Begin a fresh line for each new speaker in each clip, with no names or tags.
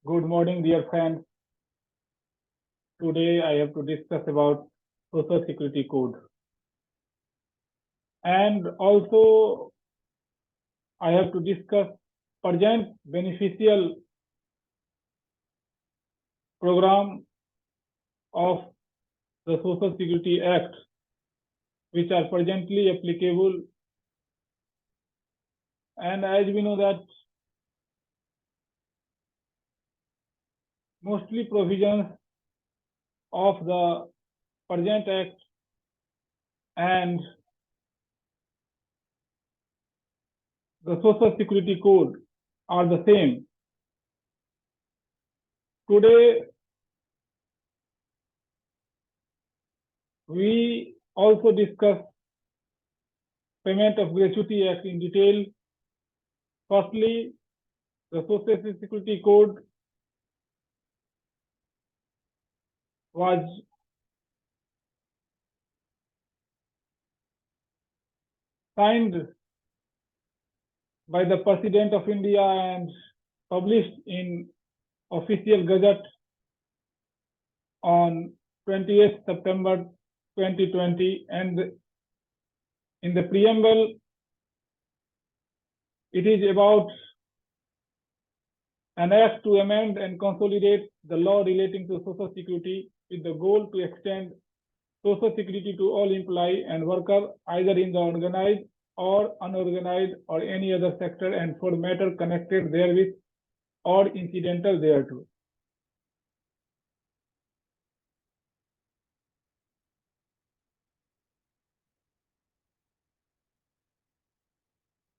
Good morning, dear friends. Today I have to discuss about Social Security Code. And also I have to discuss present beneficial program of the Social Security Act, which are presently applicable. And as we know that mostly provisions of the present act and the Social Security Code are the same. Today we also discuss payment of gratuity act in detail. Firstly, the Social Security Code was signed by the President of India and published in official gazette on 28th September 2020, and in the preamble it is about an act to amend and consolidate the law relating to Social Security with the goal to extend Social Security to all employee and worker either in the organized or unorganized or any other sector and for matter connected therewith or incidental thereto.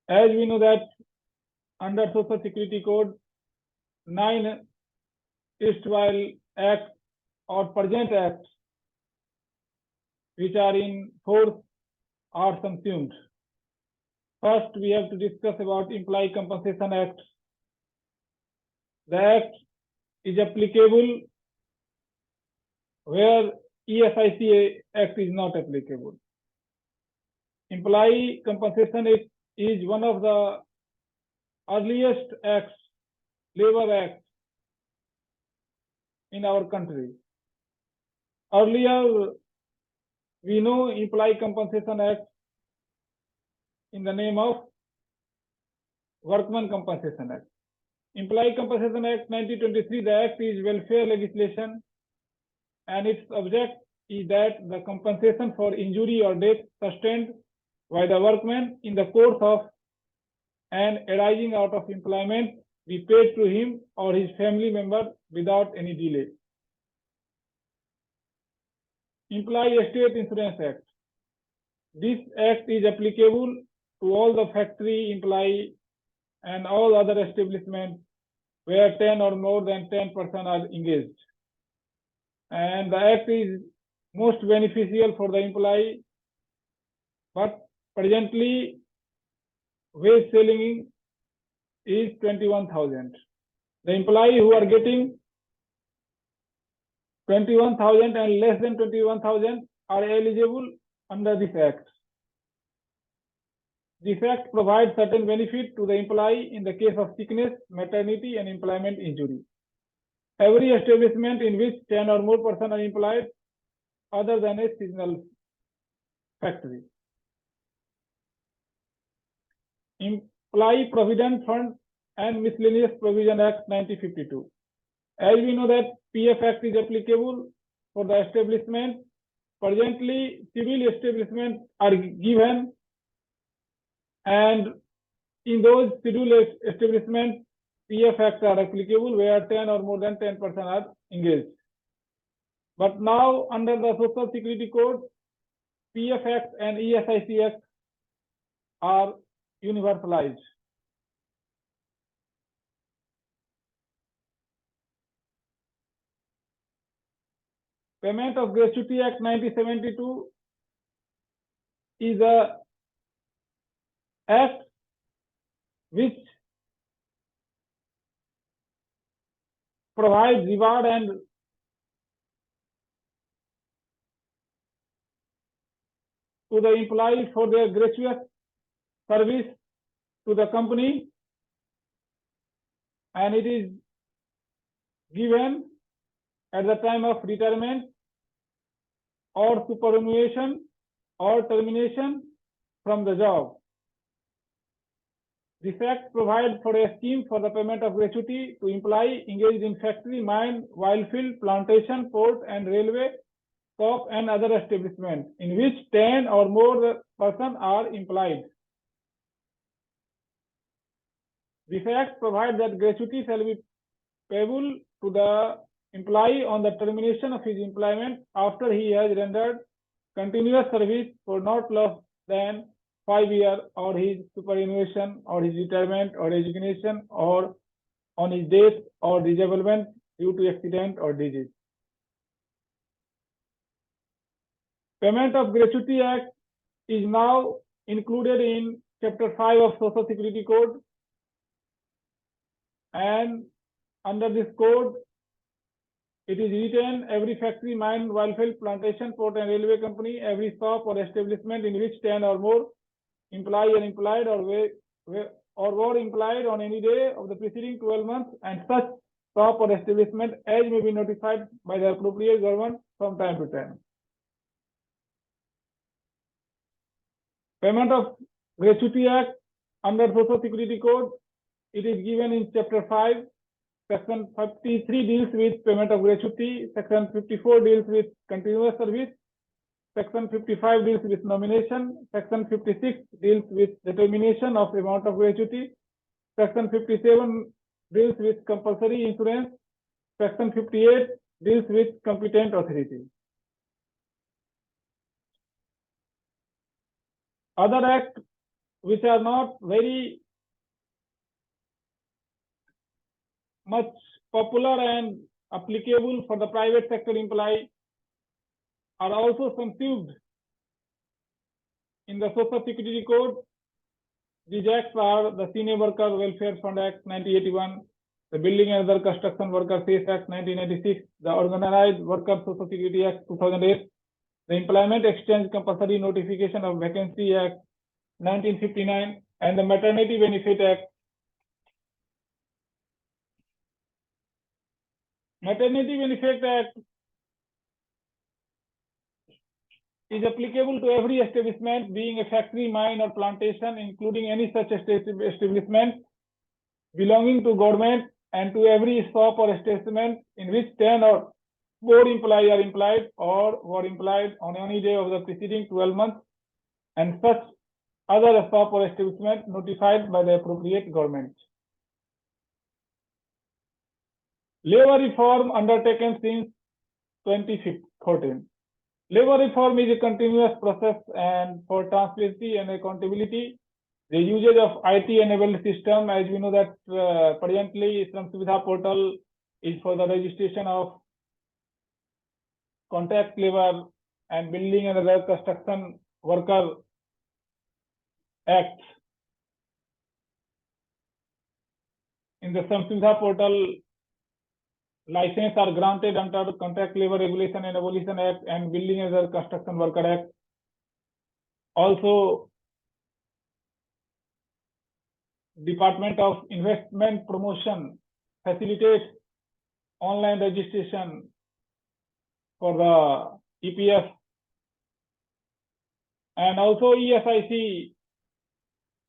As we know that under Social Security Code, 9 erstwhile acts or present acts which are in force are subsumed. First, we have to discuss about Employee Compensation Act. The act is applicable where ESIC Act is not applicable. Employee Compensation Act is one of the earliest acts, labor acts in our country. Earlier, we know Employee Compensation Act in the name of Workmen Compensation Act. Employee Compensation Act 1923, the act is welfare legislation, and its object is that the compensation for injury or death sustained by the workman in the course of and arising out of employment be paid to him or his family member without any delay. Employee State Insurance Act. This act is applicable to all the factory employee and all other establishments where 10 or more than 10 persons are engaged. And the act is most beneficial for the employee, but presently wage ceiling is 21,000. The employee who are getting 21,000 and less than 21,000 are eligible under this act. This act provides certain benefit to the employee in the case of sickness, maternity, and employment injury. Every establishment in which 10 or more persons are employed other than a seasonal factory. Employee Provident Fund and Miscellaneous Provision Act 1952. As we know that PF Act is applicable for the establishment. Presently, civil establishments are given, and in those civil establishments, PF Acts are applicable where 10 or more than 10 persons are engaged. But now, under the Social Security Code, PF Act and ESIC Act are universalized. Payment of Gratuity Act 1972 is a act which provides reward and to the employees for their gratuitous service to the company, and it is given at the time of retirement or superannuation or termination from the job. This Act provides for a scheme for the payment of gratuity to employees engaged in factory, mine, oilfield, plantation, port, and railway, shop, and other establishments in which 10 or more persons are employed. This Act provides that gratuity shall be payable to the employee on the termination of his employment after he has rendered continuous service for not less than 5 years, or his superannuation, or his retirement, or resignation, or on his death or disablement due to accident or disease. Payment of Gratuity Act is now included in Chapter 5 of Social Security Code, and under this code, it is written every factory, mine, oilfield, plantation, port, and railway company, every shop or establishment in which 10 or more employees are employed or were employed on any day of the preceding 12 months, and such shop or establishment as may be notified by the appropriate government from time to time. Payment of Gratuity Act under Social Security Code, it is given in Chapter 5. Section 53 deals with payment of gratuity. Section 54 deals with continuous service. Section 55 deals with nomination. Section 56 deals with determination of amount of gratuity. Section 57 deals with compulsory insurance. Section 58 deals with competent authority. Other acts which are not very much popular and applicable for the private sector employee are also subsumed in the Social Security Code. These acts are the Senior Worker Welfare Fund Act 1981, the Building and Other Construction Worker Case Act 1996, the Organized Worker Social Security Act 2008, the Employment Exchange Compulsory Notification of Vacancy Act 1959, and the Maternity Benefit Act. Maternity Benefit Act is applicable to every establishment, being a factory, mine, or plantation, including any such establishment belonging to government, and to every shop or establishment in which 10 or more employees are employed or were employed on any day of the preceding 12 months, and such other shop or establishment notified by the appropriate government. Labor reform undertaken since 2014. Labor reform is a continuous process, and for transparency and accountability, the usage of IT-enabled system, as we know that presently e-Shram Suvidha portal is for the registration of contract labor and building and other construction worker acts. In the e-Shram Suvidha portal, license are granted under the Contract Labor Regulation and Abolition Act and Building and Other Construction Worker Act. Also, Department of Investment Promotion facilitates online registration for the EPF, and also ESIC,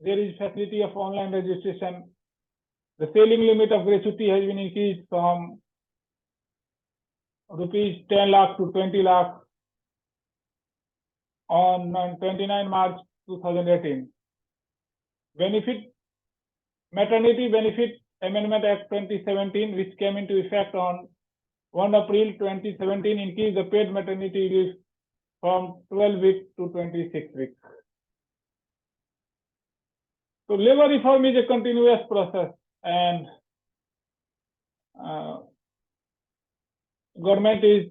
there is facility of online registration. The ceiling limit of gratuity has been increased from rupees 10 lakh to 20 lakh on 29 March 2018. Maternity Benefit Amendment Act 2017, which came into effect on 1 April 2017, increased the paid maternity leave from 12 weeks to 26 weeks. So labor reform is a continuous process, and government is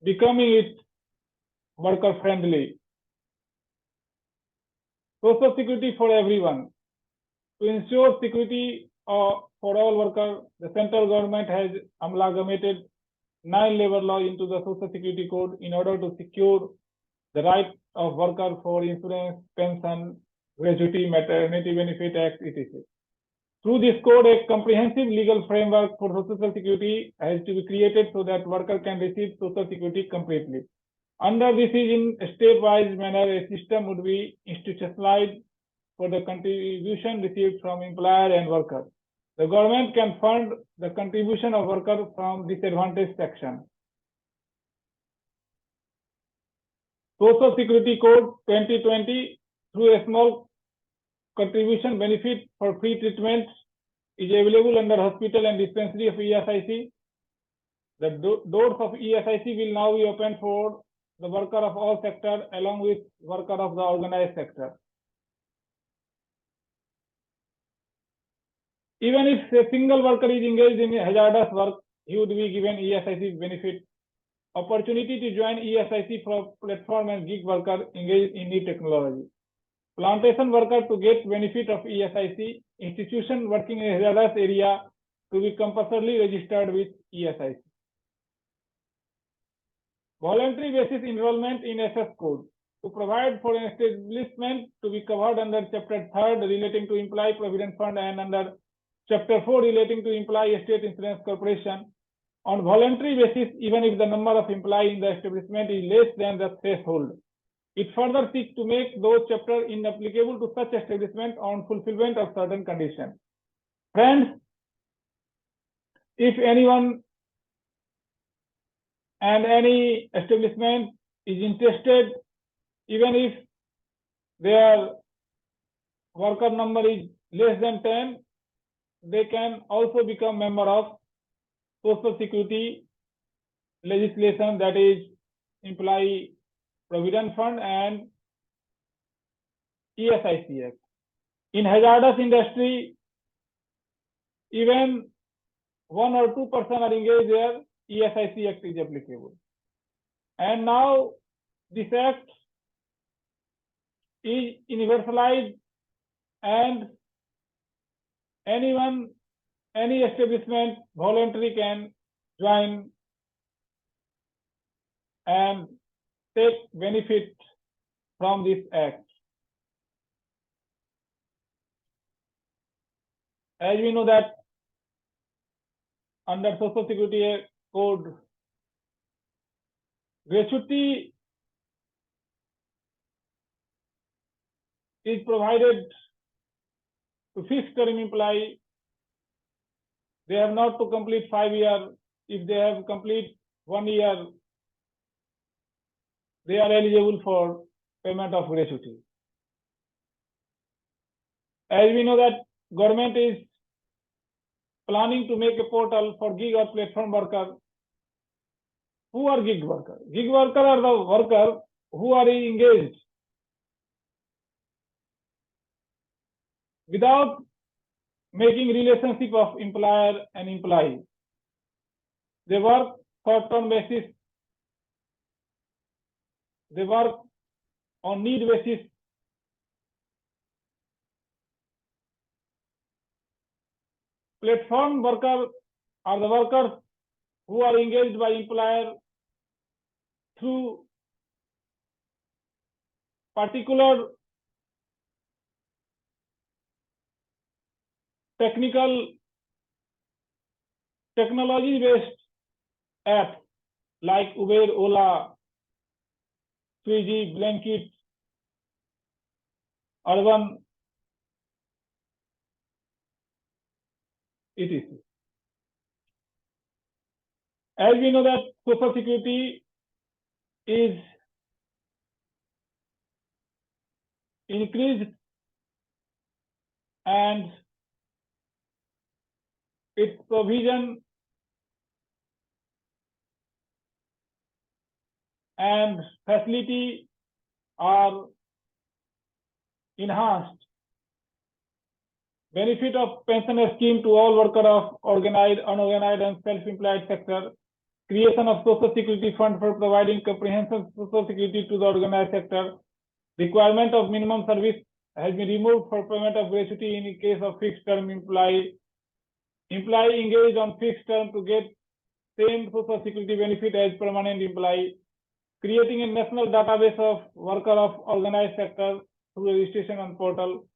becoming it worker friendly. Social security for everyone. To ensure security for all workers, the central government has amalgamated 9 labor laws into the Social Security Code in order to secure the right of worker for insurance, pension, gratuity, maternity benefit act, etc. Through this code, a comprehensive legal framework for Social Security has to be created so that worker can receive Social Security completely. Under this is in a stepwise manner, a system would be institutionalized for the contribution received from employer and worker. The government can fund the contribution of worker from disadvantaged section. Social Security Code 2020, through a small contribution benefit for free treatment is available under hospital and dispensary of ESIC. The doors of ESIC will now be open for the worker of all sectors along with worker of the organized sector. Even if a single worker is engaged in hazardous work, he would be given ESIC benefit. Opportunity to join ESIC for platform and gig worker engaged in new technology. Plantation worker to get benefit of ESIC. Institution working in hazardous area to be compulsorily registered with ESIC. Voluntary basis enrollment in SS code to provide for an establishment to be covered under Chapter 3 relating to Employee Provident Fund and under Chapter 4 relating to Employee State Insurance Corporation on voluntary basis, even if the number of employees in the establishment is less than the threshold. It further seeks to make those chapters inapplicable to such establishment on fulfillment of certain conditions. Friends, if anyone and any establishment is interested, even if their worker number is less than 10, they can also become member of Social Security legislation, that is Employee Provident Fund and ESIC Act. In hazardous industry, even 1 or 2% are engaged there, ESIC Act is applicable. And now this Act is universalized and anyone, any establishment voluntarily can join and take benefit from this Act. As we know that under Social Security Code, gratuity is provided to fixed term employee. They have not to complete 5 years. If they have complete 1 year, they are eligible for payment of gratuity. As we know that government is planning to make a portal for gig or platform worker. Who are gig worker? Gig worker are the worker who are engaged without making relationship of employer and employee. They work short-term basis. They work on need basis. Platform workers are the workers who are engaged by employer through particular technology-based apps like Uber, Ola, Swiggy, Blanket, Urban, etc. As we know that Social Security is increased and its provision and facility are enhanced. Benefit of pension scheme to all workers of organized, unorganized and self-employed sector. Creation of Social Security Fund for providing comprehensive Social Security to the organized sector. Requirement of minimum service has been removed for payment of gratuity in case of fixed term employee. Employee engaged on fixed term to get same Social Security benefit as permanent employee. Creating a national database of worker of organized sector through registration on portal.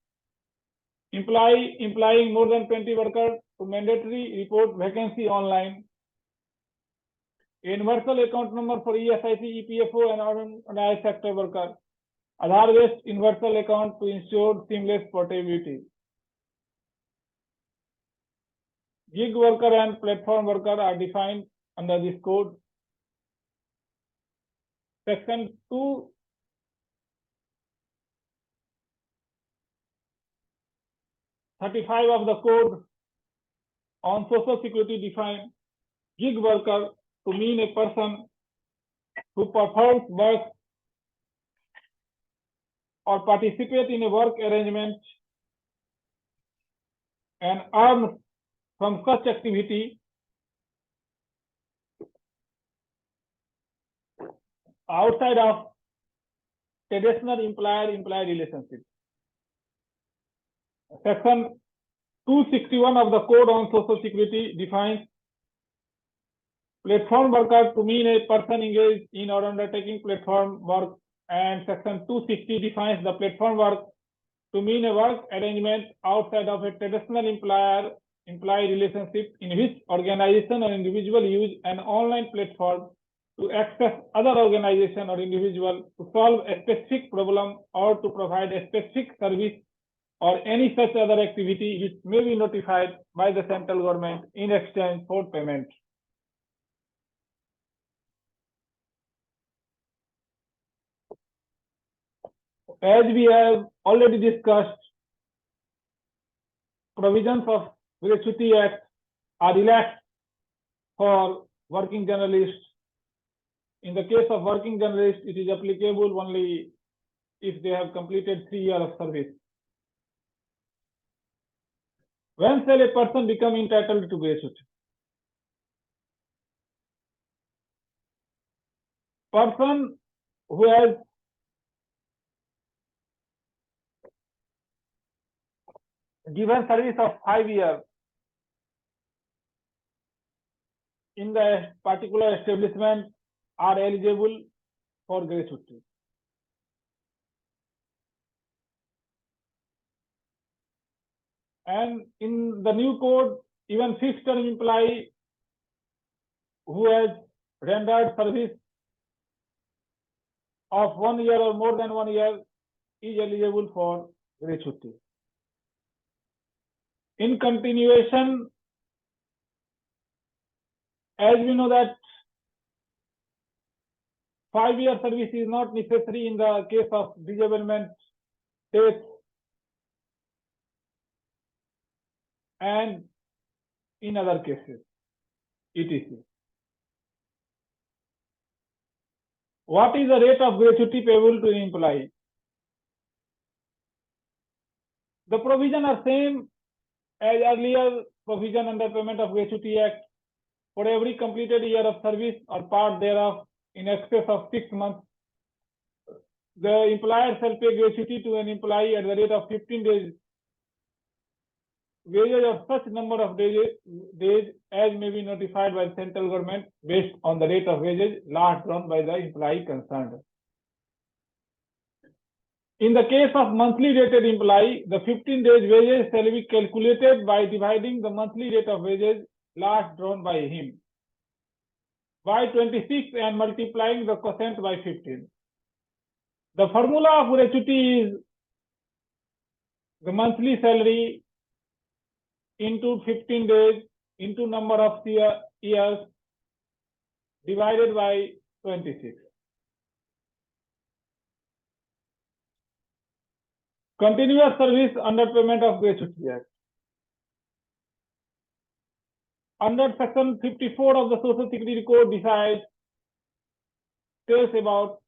employing more than 20 workers to mandatory report vacancy online. Universal account number for ESIC, EPFO and unorganized sector worker. Aadhaar-based universal account to ensure seamless portability. Gig worker and platform worker are defined under this code. Section 235 of the code on social security define gig worker to mean a person who performs work or participate in a work arrangement and earn from such activity outside of traditional employer-employee relationship. Section 261 of the Code on Social Security defines platform worker to mean a person engaged in or undertaking platform work, and Section 260 defines the platform work to mean a work arrangement outside of a traditional employer-employee relationship in which organization or individual use an online platform to access other organization or individual to solve a specific problem or to provide a specific service or any such other activity which may be notified by the central government in exchange for payment. As we have already discussed, provisions of Gratuity Act are relaxed for working journalists. In the case of working journalists, it is applicable only if they have completed 3 years of service. When shall a person become entitled to gratuity? Person who has given service of 5 years in the particular establishment are eligible for gratuity. And in the new code, even fixed term employee who has rendered service of 1 year or more than 1 year is eligible for gratuity. In continuation, as we know that 5-year service is not necessary in the case of disablement, death, and in other cases, etc. What is the rate of gratuity payable to an employee? The provision are same as earlier provision under Payment of Gratuity Act. For every completed year of service or part thereof in excess of 6 months, the employer shall pay gratuity to an employee at the rate of 15 days wages of such number of days as may be notified by the central government based on the rate of wages last drawn by the employee concerned. In the case of monthly rated employee, the 15 days wages shall be calculated by dividing the monthly rate of wages last drawn by him by 26 and multiplying the quotient by 15. The formula of gratuity is the monthly salary into 15 days into number of years divided by 26. Continuous service under Payment of Gratuity Act. Under Section 54 of the Social Security Code tells about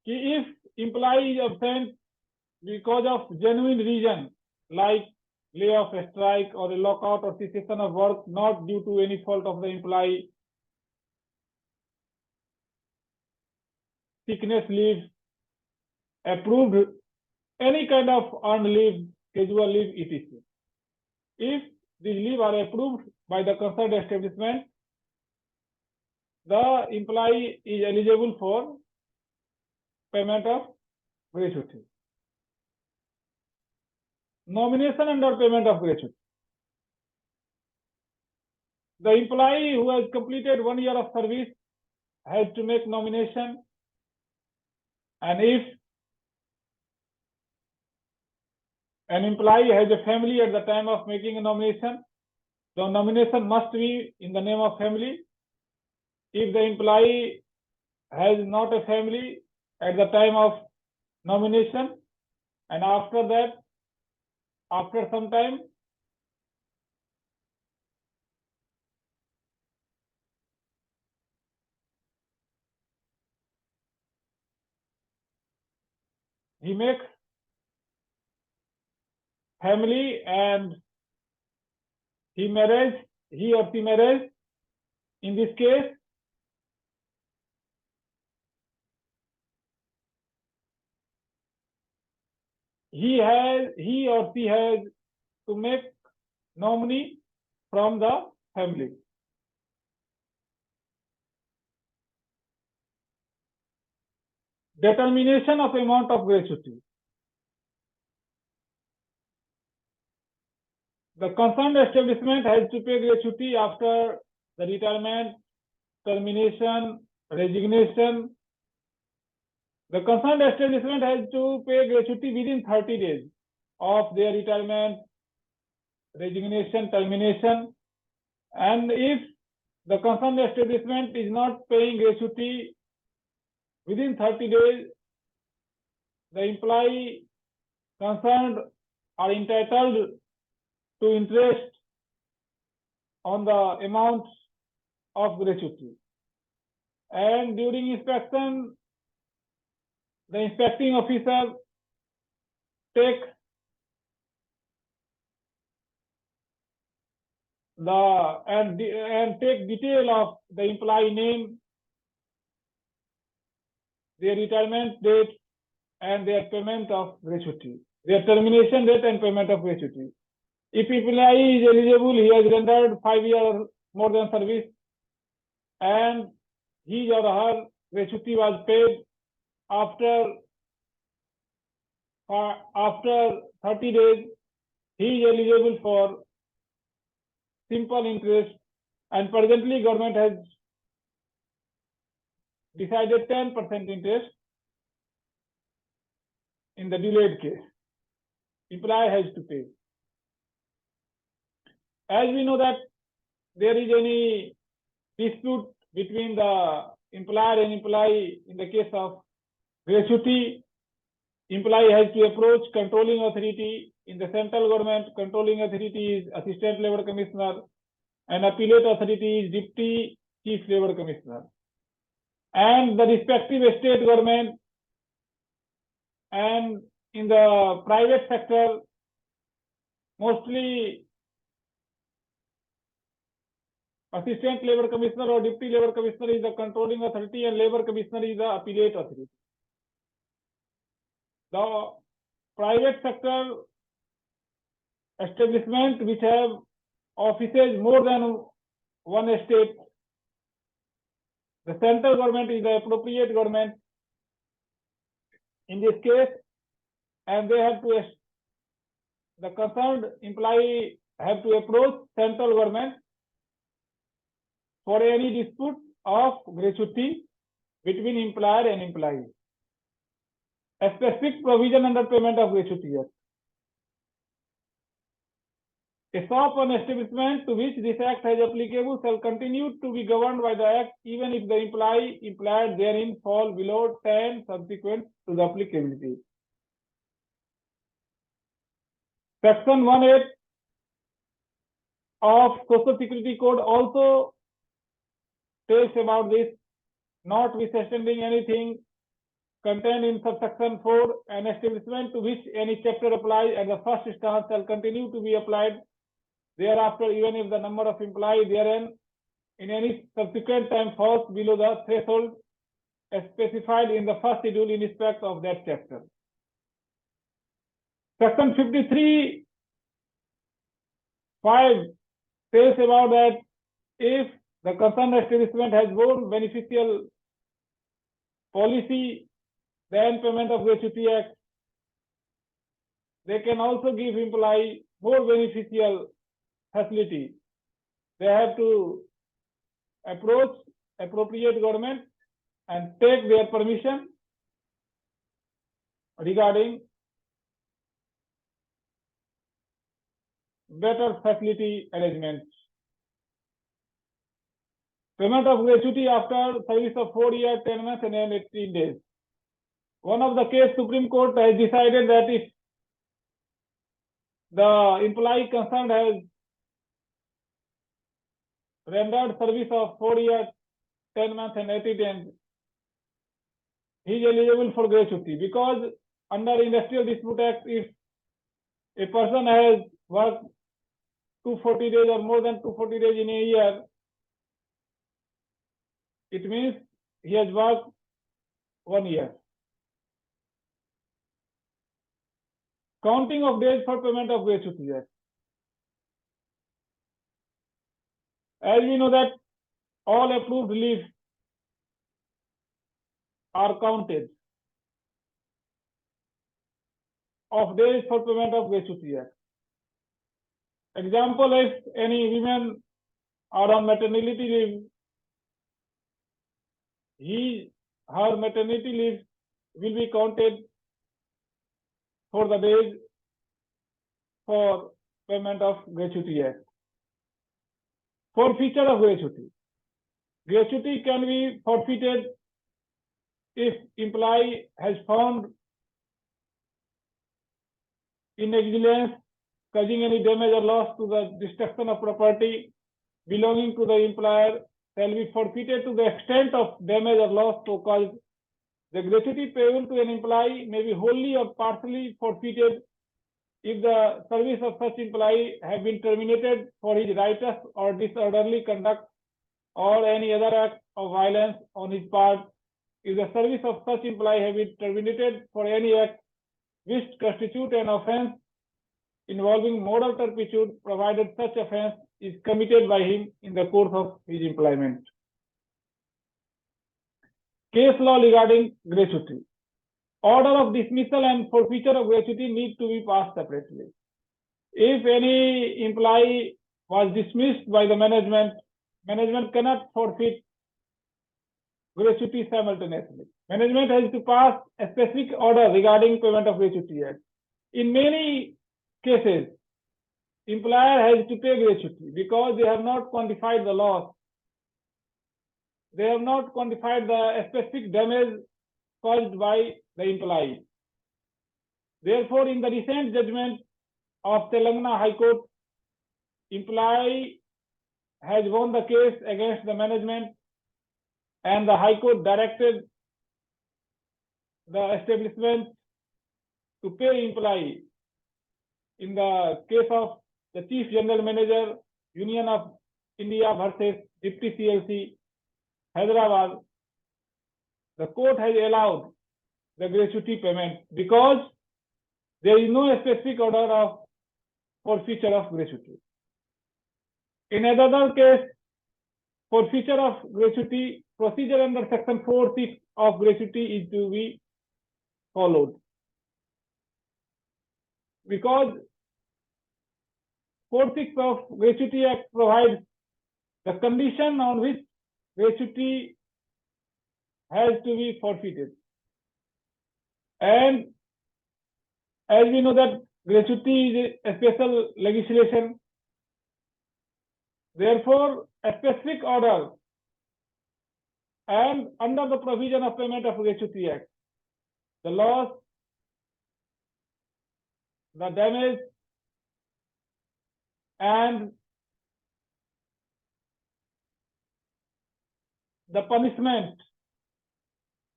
if employee is absent because of genuine reason like layoff, strike, or a lockout or cessation of work not due to any fault of the employee, sickness leave, approved any kind of earned leave, casual leave, etc. If these leave are approved by the concerned establishment, the employee is eligible for payment of gratuity. Nomination and payment of gratuity. The employee who has completed 1 year of service has to make nomination, and if an employee has a family at the time of making a nomination, the nomination must be in the name of family. If the employee has not a family at the time of nomination, and after that, after some time, he makes family and he or she marries. In this case, he or she has to make nominee from the family. Determination of amount of gratuity. The concerned establishment has to pay gratuity after the retirement, termination, resignation. The concerned establishment has to pay gratuity within 30 days of their retirement, resignation, termination. And if the concerned establishment is not paying gratuity within 30 days, the employee concerned are entitled to interest on the amount of gratuity. And during inspection, the inspecting officer takes take detail of the employee name, their retirement date, and their payment of gratuity, their termination date and payment of gratuity. If employee is eligible, he has rendered 5 years more than service, and his or her gratuity was paid after 30 days, he is eligible for simple interest, and presently government has decided 10% interest in the delayed case. Employee has to pay. As we know that there is any dispute between the employer and employee in the case of gratuity, employee has to approach controlling authority. In the central government, controlling authority is Assistant Labor Commissioner, and appellate authority is Deputy Chief Labor Commissioner. And the respective state government, and in the private sector, mostly Assistant Labor Commissioner or Deputy Labor Commissioner is the controlling authority, and Labor Commissioner is the appellate authority. The private sector establishment which have offices more than one state, the central government is the appropriate government in this case, and they have to, the concerned employee have to approach central government for any dispute of gratuity between employer and employee. A specific provision under payment of gratuity here. A shop or establishment to which this act is applicable shall continue to be governed by the act even if the employee employed therein fall below 10 subsequent to the applicability. Section 18 of Social Security Code also tells about this, notwithstanding anything contained in subsection 4, an establishment to which any chapter applies at the first instance shall continue to be applied thereafter, even if the number of employees therein in any subsequent time falls below the threshold specified in the first schedule in respect of that chapter. Section 53(5) says about that if the concerned establishment has borne beneficial policy, than Payment of Gratuity Act. They can also give employee more beneficial facility. They have to approach appropriate government and take their permission regarding better facility arrangements. Payment of gratuity after service of 4 years, 10 months, and 18 days. One of the case, Supreme Court has decided that if the employee concerned has rendered service of 4 years, 10 months, and 80 days, he is eligible for gratuity, because under Industrial Dispute Act, if a person has worked 240 days or more than 240 days in a year, it means he has worked 1 year. Counting of days for payment of gratuity. As we know that all approved leaves are counted of days for payment of gratuity. Example, if any women are on maternity leave, her maternity leave will be counted for the days for payment of gratuity. Forfeiture of gratuity. Gratuity can be forfeited if employee has found negligence causing any damage or loss to the destruction of property belonging to the employer, shall be forfeited to the extent of damage or loss so caused. The gratuity payable to an employee may be wholly or partially forfeited if the service of such employee have been terminated for his riotous or disorderly conduct or any other act of violence on his part, if the service of such employee have been terminated for any act which constitute an offence involving moral turpitude, provided such offence is committed by him in the course of his employment. Case law regarding gratuity. Order of dismissal and forfeiture of gratuity need to be passed separately. If any employee was dismissed by the management cannot forfeit gratuity simultaneously. Management has to pass a specific order regarding payment of gratuity. In many cases, employer has to pay gratuity because they have not quantified the loss. They have not quantified the specific damage caused by the employee. Therefore, in the recent judgment of Telangana High Court, employee has won the case against the management, and the High Court directed the establishment to pay employee. In the case of the Chief General Manager, Union of India versus Deputy CLC, Hyderabad, the court has allowed the gratuity payment because there is no specific order of forfeiture of gratuity. In another case, forfeiture of gratuity, procedure under section 4(6) of gratuity is to be followed. Because 4(6) of Gratuity Act provides the condition on which gratuity has to be forfeited. And as we know that gratuity is a special legislation, therefore a specific order and under the provision of Payment of Gratuity Act, the loss, the damage, and the punishment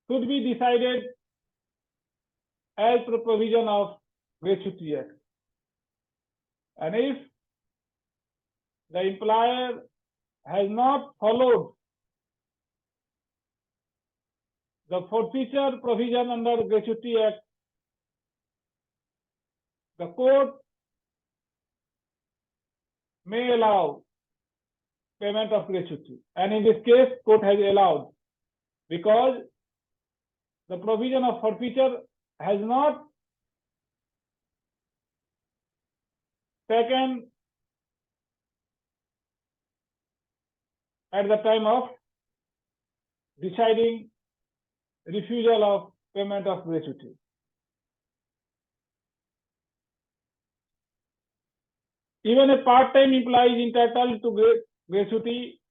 should be decided as per provision of Gratuity Act. And if the employer has not followed the forfeiture provision under Gratuity Act, the court may allow payment of gratuity. And in this case, court has allowed because the provision of forfeiture has not taken at the time of deciding refusal of payment of gratuity. Even a part-time employee is entitled to gratuity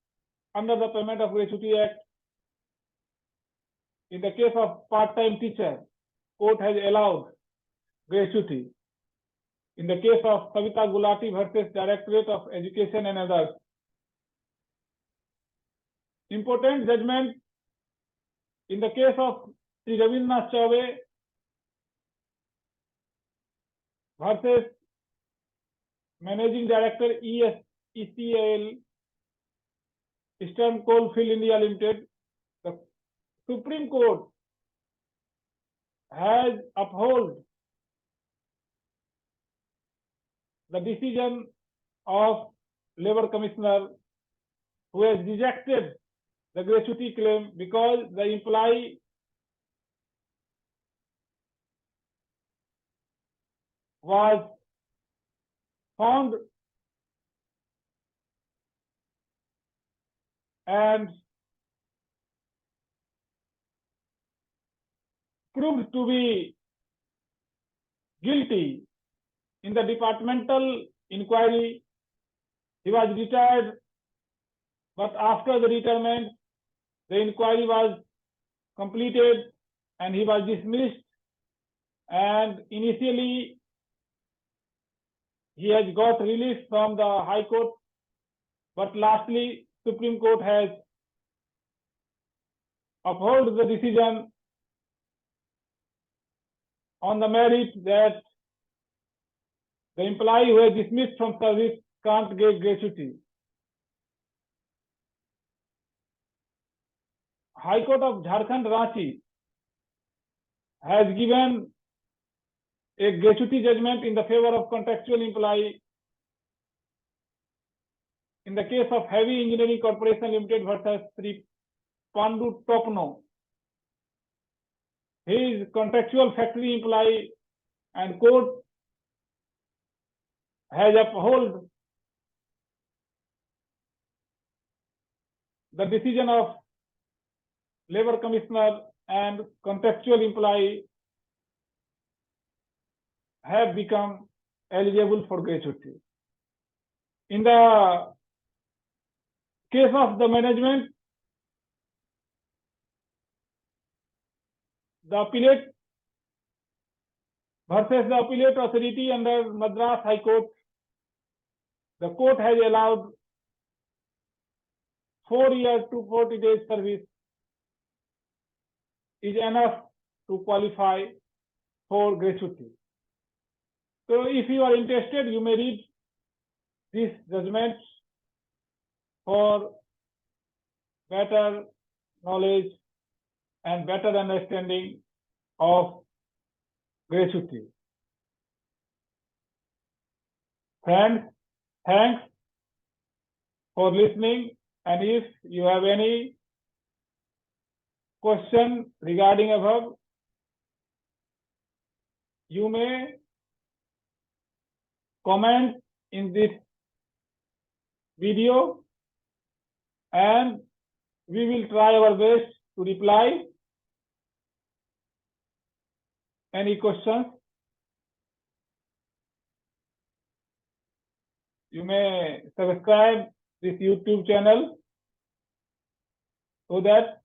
under the Payment of Gratuity Act. In the case of part-time teacher, court has allowed gratuity. In the case of Savita Gulati versus Directorate of Education and others, important judgment in the case of Shri Rameswar Teli versus Managing Director ECL Eastern Coalfield India Limited, the Supreme Court has upheld the decision of Labour Commissioner, who has rejected the gratuity claim because the employee was found and proved to be guilty in the departmental inquiry. He was retired, but after the retirement, the inquiry was completed and he was dismissed. And initially, he has got release from the High Court, but lastly, Supreme Court has upheld the decision on the merit that the employee who is dismissed from service can't get gratuity. High Court of Jharkhand Ranchi has given a gratuity judgment in the favor of contractual employee in the case of Heavy Engineering Corporation Limited versus Sri Pandu Topno. He is contractual factory employee and court has upheld the decision of Labour Commissioner, and contractual employee have become eligible for gratuity. In the case of the management, the appellate versus the appellate authority under Madras High Court, the court has allowed 4 years to 40 days service is enough to qualify for gratuity. So if you are interested, you may read these judgments for better knowledge and better understanding of gratuity. Friends, thanks for listening, and if you have any question regarding above, you may comment in this video and we will try our best to reply any questions. You may subscribe this YouTube channel so that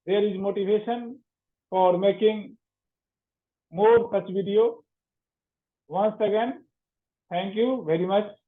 there is motivation for making more such video. Once again, thank you very much.